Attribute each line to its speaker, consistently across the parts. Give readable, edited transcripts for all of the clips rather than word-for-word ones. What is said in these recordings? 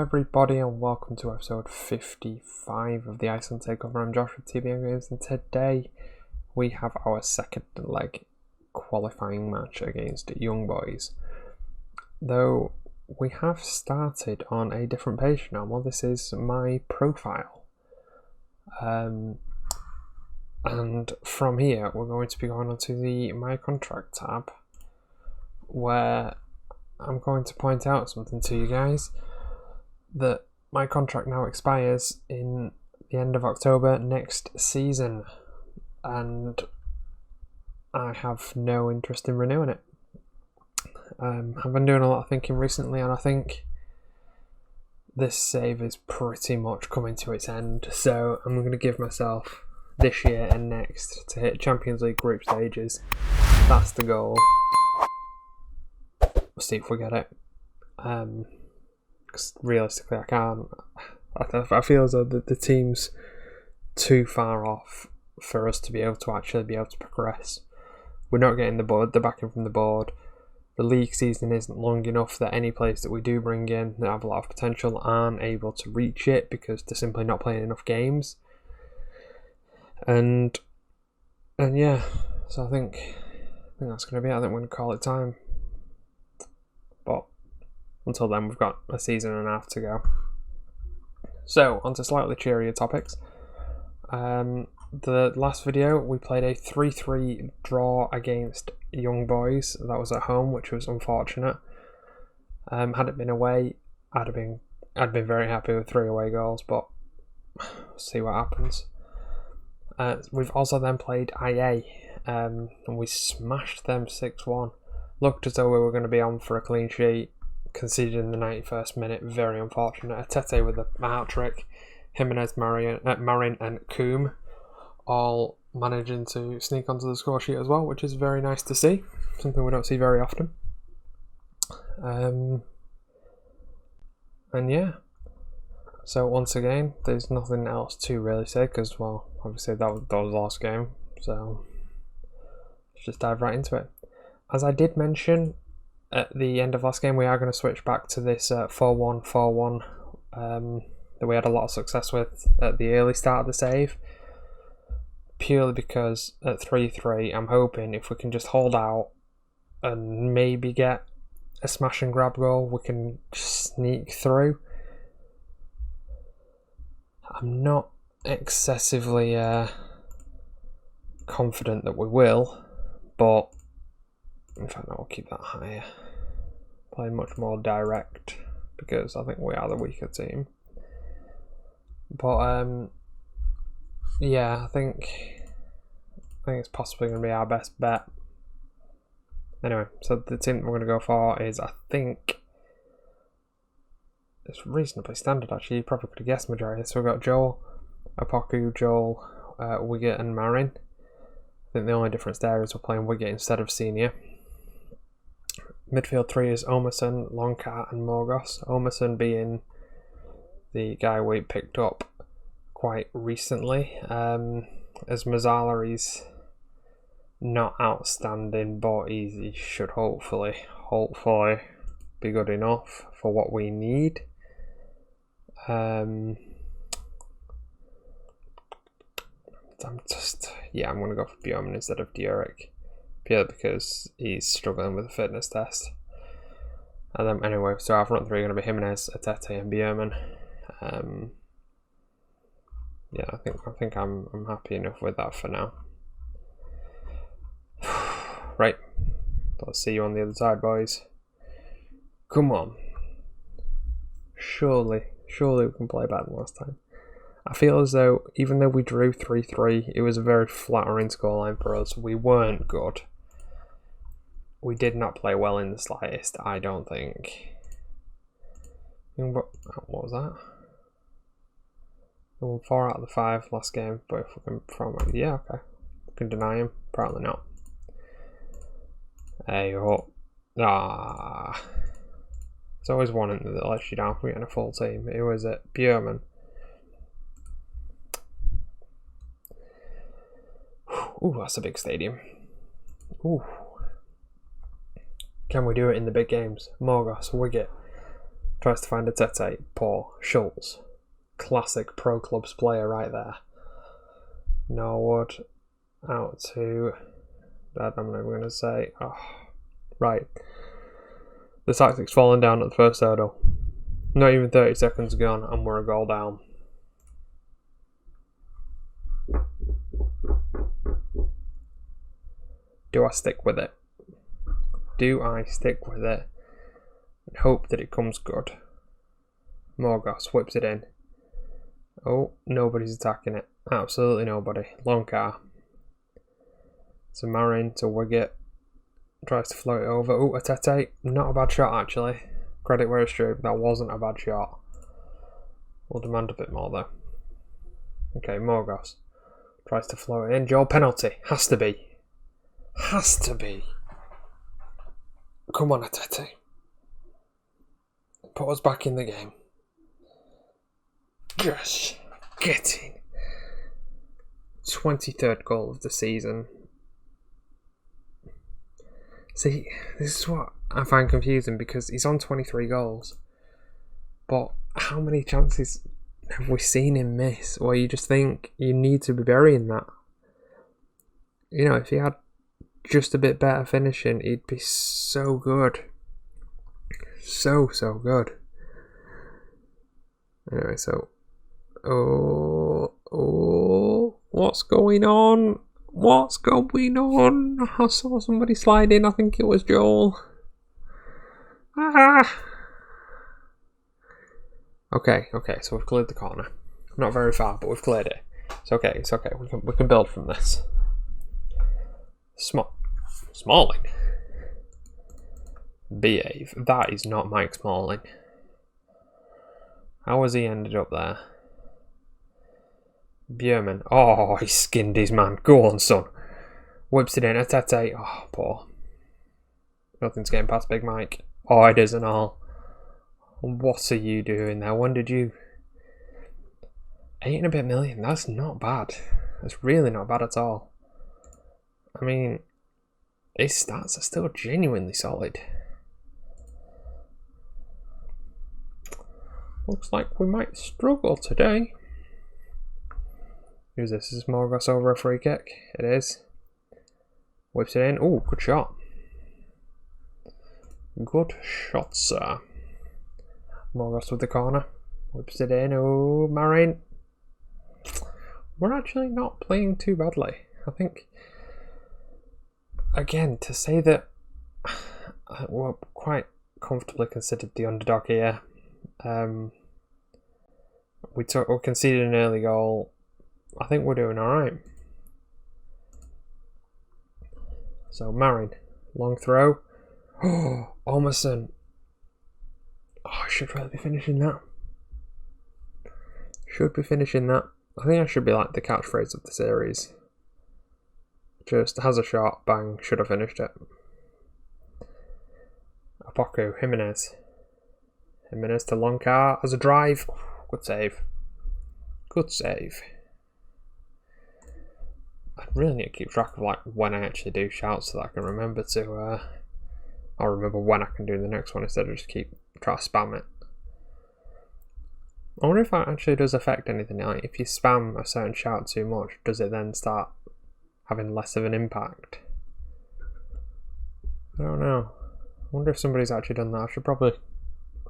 Speaker 1: everybody and welcome to episode 55 of the Iceland Takeover. I'm Josh with TBN Games and today we have our second leg qualifying match against Young Boys. Though we have started on a different page now. Well, this is my profile. And from here we're going to be going on to the My Contract tab where I'm going to point out something to you guys, that my contract now expires in the end of October next season and I have no interest in renewing it. I've been doing a lot of thinking recently and I think this save is pretty much coming to its end, so I'm going to give myself this year and next to hit Champions League group stages. That's the goal. We'll see if we get it. Because realistically, I can't. I feel as though the team's too far off for us to be able to actually be able to progress. We're not getting the backing from the board. The league season isn't long enough that any players that we do bring in that have a lot of potential aren't able to reach it because they're simply not playing enough games. And yeah, so I think that's going to be it. I think we're going to call it time. But until then, we've got a season and a half to go. So, on to slightly cheerier topics. The last video, we played a 3-3 draw against Young Boys. That was at home, which was unfortunate. Had it been away, I'd been very happy with 3 away goals, but we'll see what happens. We've also then played IA, and we smashed them 6-1. Looked as though we were going to be on for a clean sheet, conceded in the 91st minute, very unfortunate. Atete with a hat-trick, Jimenez, Marin and Coombe all managing to sneak onto the score sheet as well, which is very nice to see, something we don't see very often. And yeah, so once again, there's nothing else to really say because, well, obviously that was the last game, so let's just dive right into it. As I did mention at the end of last game, we are going to switch back to this 4-1-4-1 that we had a lot of success with at the early start of the save. Purely because at 3-3, I'm hoping if we can just hold out and maybe get a smash and grab goal, we can sneak through. I'm not excessively confident that we will, but in fact, I'll keep that higher. Play much more direct because I think we are the weaker team. But yeah, I think it's possibly going to be our best bet. Anyway, so the team that we're going to go for is, I think, it's reasonably standard actually. You probably could have guessed majority. So we've got Joel, Apoku, Joel, Wiggett and Marin. I think the only difference there is we're playing Wiggett instead of Senior. Midfield 3 is Omerson, Longcart and Morgos. Omerson being the guy we picked up quite recently. As Mazzala, he's not outstanding, but he should hopefully be good enough for what we need. I'm going to go for Bjorman instead of Diurik. Purely because he's struggling with the fitness test. And then anyway, so our front three are going to be Jimenez, Atete and Bjorman. Yeah, I think I'm happy enough with that for now. Right, let's see you on the other side, boys. Come on. Surely we can play better than last time. I feel as though, even though we drew 3-3, it was a very flattering scoreline for us. We weren't good. We did not play well in the slightest, I don't think. What was that? We won 4 out of the 5 last game, but if we can from it, yeah, okay. We can deny him, apparently not. Hey, oh. It's always one that lets you down from getting a full team. Who is it? Bjorman. Ooh, that's a big stadium. Ooh. Can we do it in the big games? Morgos, Wiggett, Tries to find a Tete. Poor. Schultz. Classic pro clubs player right there. Norwood. Out to... That I'm never going to say. Oh, right. The tactic's fallen down at the first hurdle. Not even 30 seconds gone and we're a goal down. Do I stick with it? Do I stick with it and hope that it comes good? Morgoth whips it in. Oh, nobody's attacking it. Absolutely nobody. Long car. So Marin to Wiggett. Tries to float it over. Oh, a Tete. Not a bad shot, actually. Credit where it's due. That wasn't a bad shot. We'll demand a bit more, though. Okay, Morgoth. Tries to float it in. Joel, penalty. Has to be. Has to be. Come on, Atete. Put us back in the game. Yes. Get in. 23rd goal of the season. See, this is what I find confusing because he's on 23 goals. But how many chances have we seen him miss? Or you just think you need to be burying that? You know, if he had just a bit better finishing, he'd be so good. So good. Anyway, so... Oh, what's going on? What's going on? I saw somebody slide in. I think it was Joel. Okay, so we've cleared the corner. Not very far, but we've cleared it. It's okay. We can build from this. Smalling. Behave. That is not Mike Smalling. How has he ended up there? Bjerman. Oh, he skinned his man. Go on, son. Whips it in. Atete. Oh, poor. Nothing's getting past Big Mike. Oh, it is and all. What are you doing there? When did you... 8 and a bit million. That's not bad. That's really not bad at all. I mean, his stats are still genuinely solid. Looks like we might struggle today. Who's this? Is Morgoth over a free kick? It is. Whips it in. Oh, good shot. Good shot, sir. Morgoth with the corner. Whips it in. Oh, Marin. We're actually not playing too badly. I think, again, to say that we're quite comfortably considered the underdog here. We conceded an early goal. I think we're doing alright. So, Marin. Long throw. Oh, Ormerson. Oh, I should really be finishing that. I think I should be like the catchphrase of the series. Just has a shot, bang, should have finished it. Apoku, Jimenez to Longcar, has a drive. Good save. I really need to keep track of like when I actually do shouts so that I can remember to I'll remember when I can do the next one instead of just try to spam it. I wonder if that actually does affect anything. Like if you spam a certain shout too much, does it then start having less of an impact? I don't know. I wonder if somebody's actually done that. I should probably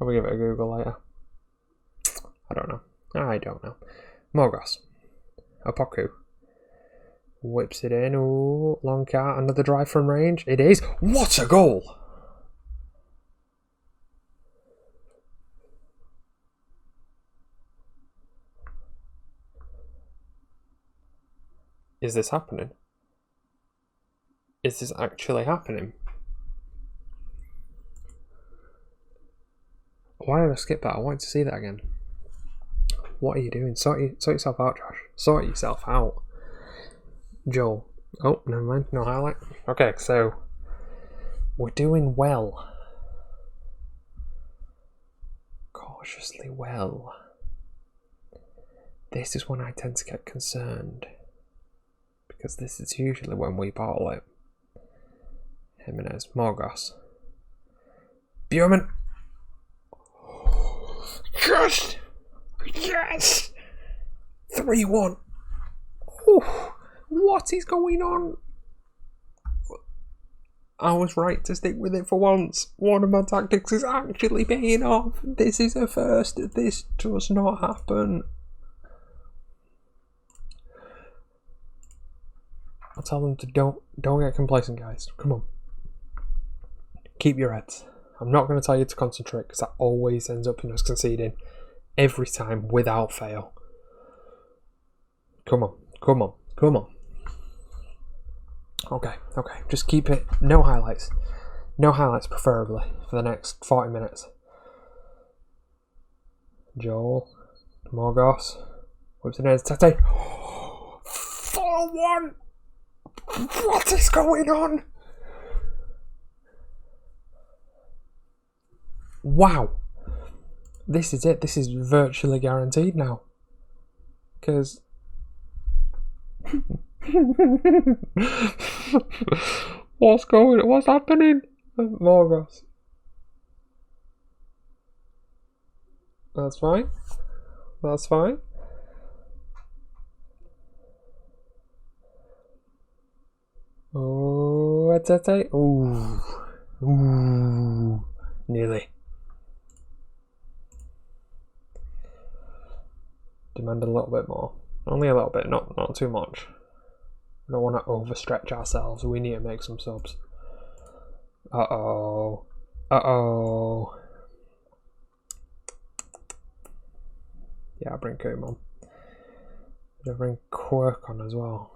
Speaker 1: give it a Google later. I don't know. Morgoth. Apoku. Whips it in. Oh, long car. Another drive from range. It is. What a goal! Is this happening? Is this actually happening? Why did I skip that? I wanted to see that again. What are you doing? Sort yourself out, Josh. Sort yourself out. Joel. Oh, never mind. No highlight. Okay, so we're doing well. Cautiously well. This is when I tend to get concerned. Because this is usually when we bottle it. Jimenez. Morgoth. Bjerman. Yes! Yes! 3-1. Oh, what is going on? I was right to stick with it for once. One of my tactics is actually paying off. This is a first. This does not happen. I'll tell them to don't get complacent, guys. Come on. Keep your heads. I'm not going to tell you to concentrate because that always ends up in us conceding every time without fail. Come on. Come on. Come on. Okay. Just keep it. No highlights. No highlights, preferably, for the next 40 minutes. Joel. Morgos. Whips it in. Tete. 4-1. What is going on? Wow. This is it. This is virtually guaranteed now. Because... What's happening? Morgos. That's fine. That's fine. Oh, Tete. Ooh. Nearly. Demand a little bit more. Only a little bit, not too much. We don't want to overstretch ourselves. We need to make some subs. Uh-oh. Yeah, I'll bring Coom on. I'll bring Quirk on as well.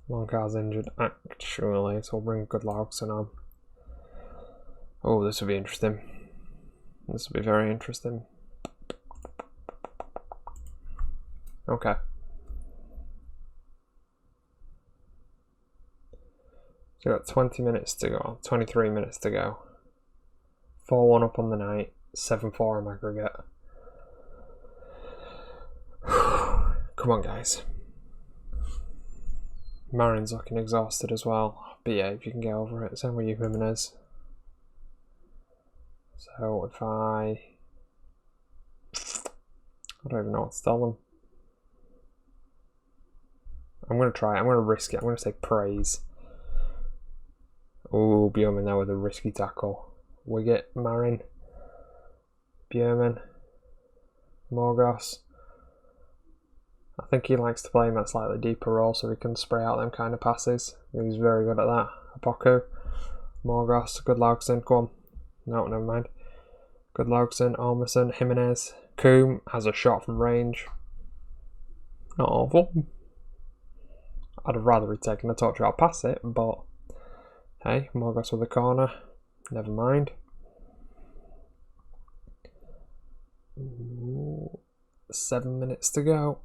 Speaker 1: Longcar's injured, actually, so we'll bring Goodlaughson on. Oh, this will be interesting. This will be very interesting. Okay. So we've got 20 minutes to go, 23 minutes to go. 4-1 up on the night, 7-4 in aggregate. Come on, guys. Marin's looking exhausted as well. But yeah, if you can get over it, same with you, Jimenez. So if I don't even know what to tell them. I'm going to try it. I'm going to risk it. I'm going to say praise. Oh, Bjorman there with a risky tackle. Wiggett, Marin, Bjorman, Morgos. I think he likes to play in that slightly deeper role so he can spray out them kind of passes. He's very good at that. Apoku, Morgos, Goodlaughson, go on. No, never mind. Goodlaughson, Ormerson, Jimenez. Coom has a shot from range. Not awful. I'd have rather he'd taken a touch out past it, but hey, Morgos with a corner. Never mind. Ooh, 7 minutes to go.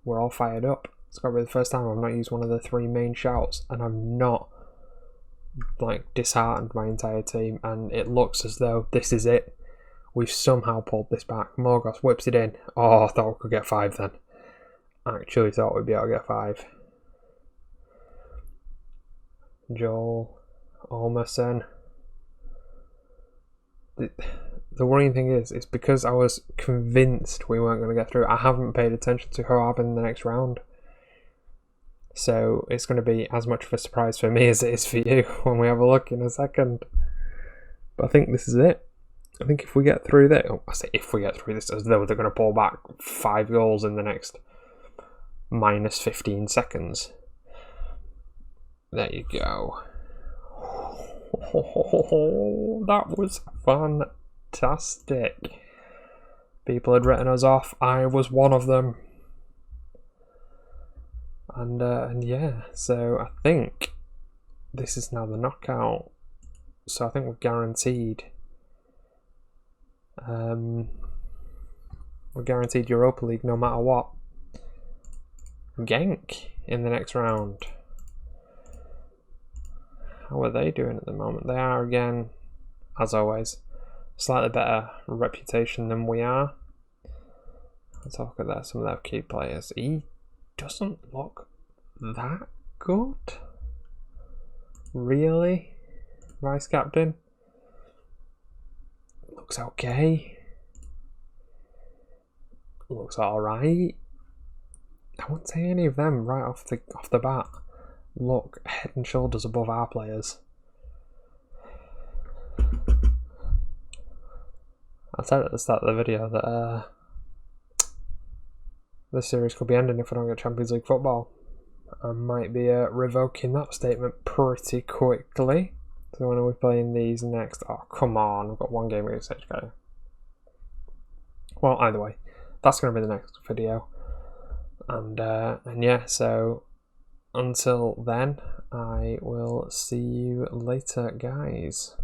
Speaker 1: We're all fired up. It's got to be the first time I've not used one of the 3 main shouts, and I'm not disheartened my entire team, and it looks as though this is it. We've somehow pulled this back. Morgos whips it in. Oh, I thought we could get 5 then. I actually thought we'd be able to get 5. Joel, Ormerson. The worrying thing is, it's because I was convinced we weren't going to get through. I haven't paid attention to who happened in the next round. So it's going to be as much of a surprise for me as it is for you when we have a look in a second. But I think this is it. I think if we get through this, I say if we get through this, as though they're going to pull back 5 goals in the next minus 15 seconds. There you go. Oh, that was fantastic. People had written us off. I was one of them. And yeah, so I think this is now the knockout. So I think we're guaranteed. We're guaranteed Europa League no matter what. Genk in the next round. How are they doing at the moment? They are, again, as always, slightly better reputation than we are. Let's have a look at that. Some of their key players. He doesn't look that good. Really? Vice captain? looks okay. Looks alright. I wouldn't say any of them right off the bat look head and shoulders above our players. I said at the start of the video that this series could be ending if we don't get Champions League football. I might be revoking that statement pretty quickly. So when are we playing these next? Oh, come on. We've got one game against HK. Well, either way, that's going to be the next video. And yeah, so until then, I will see you later, guys.